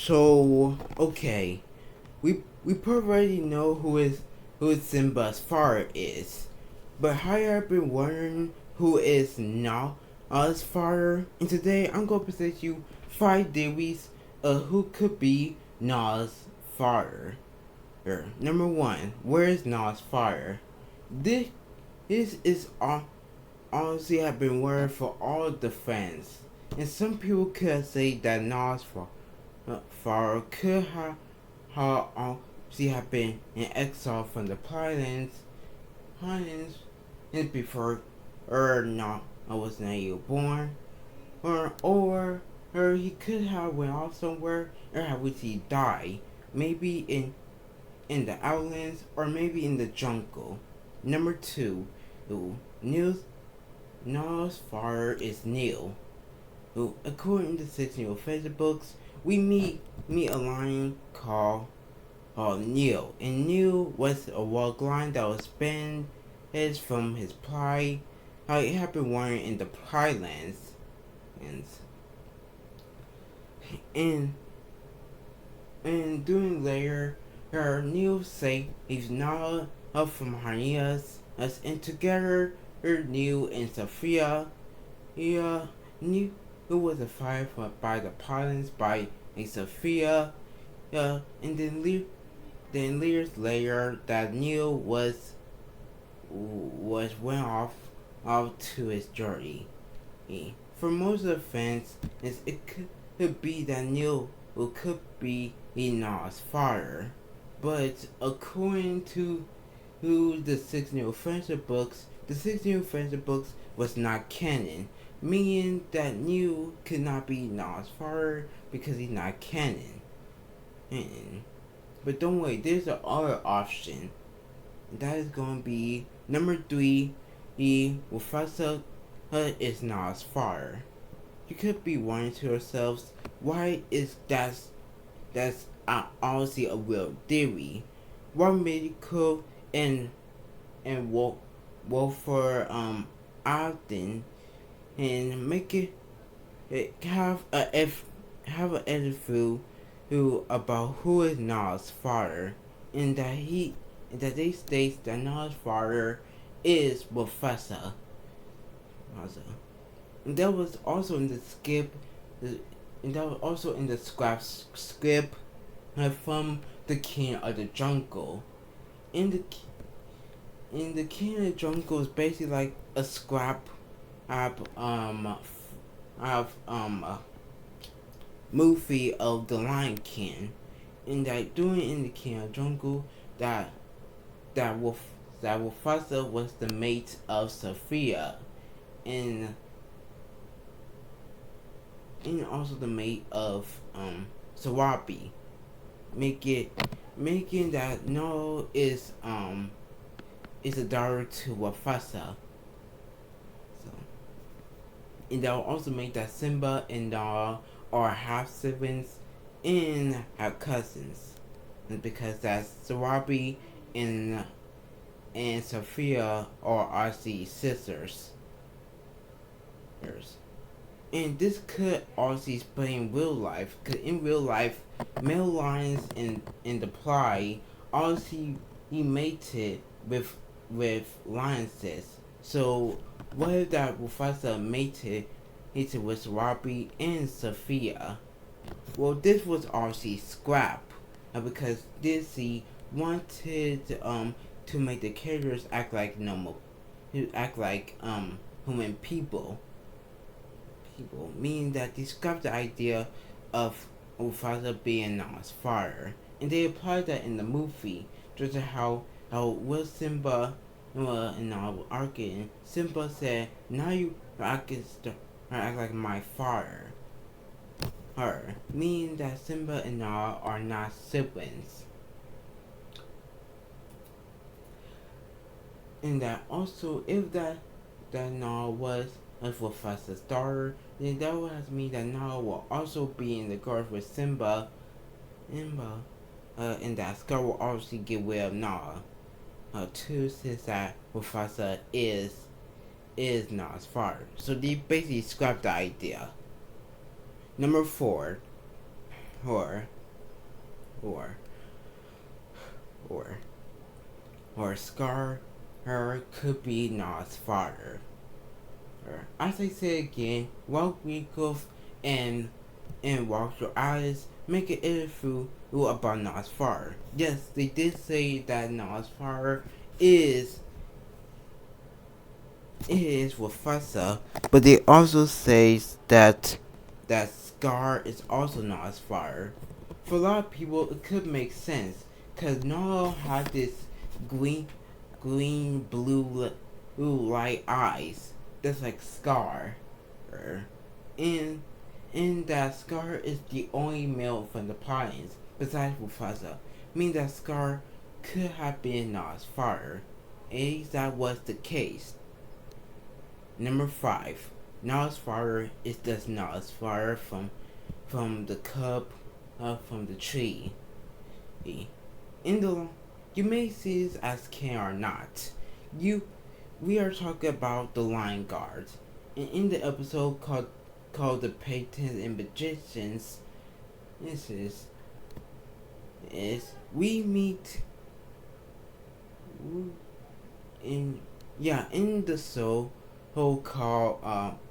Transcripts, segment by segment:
So okay, we already know who Simba's father is, but have you ever been wondering who is Nala's father? And today I'm gonna present you 5 theories of who could be Nala's father. Number one, where is Nala's father? This this is honestly have been word for all the fans, and some people could say that Nala's father could she have been in exile from the Highlands and before not I was not even born, or he could have went off somewhere, or have which he died, maybe in the outlands or maybe in the jungle. Number two, Neil's father is Neil. According to 16 official books, we meet a lion called Neil, and Neil was a wild lion that was banned from his pride. It had been born in the Highlands, and and and doing later, Neil say he's not up from Hyenas, and together, Neil and Sophia, Neil who was a fire by the pilots by a Sophia, and then years later that Neil went off to his journey. For most of the fans, it could be that Neil could be Enoch's father, but according to the 6 New Offensive books, the 6 New Offensive books was not canon, meaning that Neil could not be Enoch's father because he's not canon. But don't worry, there's another option. That is going to be number 3. Mufasa is Nala's father. You could be wondering to yourselves, why is that's honestly a real theory? Why medical and Wolfer Ogden and make it have an interview about who is Nala's father, and that they state that Nala's father is Mufasa. And that was also in the script from the King of the Jungle. In the King of the Jungle is basically like a scrap of movie of the Lion King, and that doing in the King of the Jungle that Mufasa was the mate of Sophia, and also the mate of Sarabi, making that No is a daughter to Mufasa. So, and that will also make that Simba and Nala are half siblings and have cousins, and because that's Sarabi and Sophia are actually sisters. And this could also explain real life, because in real life, male lions in the play also he mated with lionesses. So what if that Mufasa mated with Robbie and Sophia? Well, this was obviously scrap, because Disney wanted to make the characters act like normal, act like human people, meaning that they scrapped the idea of Mufasa being Nala's father, and they applied that in the movie, just how Will Simba and Nala were arguing. Simba said, "Now you act like my father." Meaning that Simba and Nala are not siblings. And that also, if that Nala was Mufasa's daughter, then that would have to mean that Nala will also be in the guard with Simba. And that Scar will obviously get rid of Nala. Too, since that Mufasa is Nala's father. So they basically scrapped the idea. Number 4. or or or or Scar her could be Nas' father. As I say again, walk vehicles and walk your eyes, make it interview about Nas' father. Yes, they did say that Nas' father is Mufasa, but they also say that Scar is also Nas' father. For a lot of people, it could make sense, cause Nala had this green, blue light eyes. That's like Scar, and that Scar is the only male from the Pines besides Mufasa, meaning that Scar could have been Nala's father. If that was the case. Number 5. Nala's father is just Nala's father from the cub from the tree. In the you may see this as can or not. We are talking about the Lion Guards. And in the episode called The Paytons and Magicians, this is we meet in the show called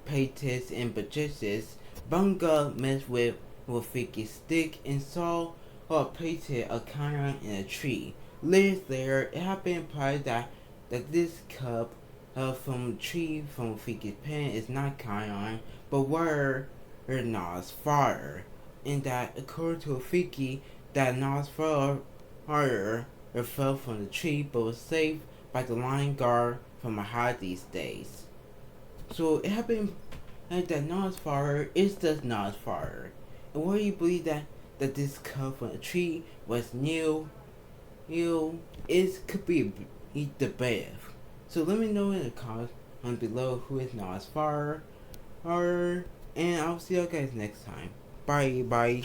Paytons and Magicians. Bunga messed with Rafiki stick and saw Payton a Chiron in a tree. Later, it had been implied that this cub from tree from Rafiki's pen is not Chiron, but were Nas' father. And that according to Rafiki, that Nas' father fell from the tree but was saved by the Lion Guard from Mahadi's days. So it had been that Nas' father is just Nas' father. And whether you believe that this cub from a tree was new, it could be debated. So let me know in the comments below who is Nas' father, and I'll see you guys next time. Bye.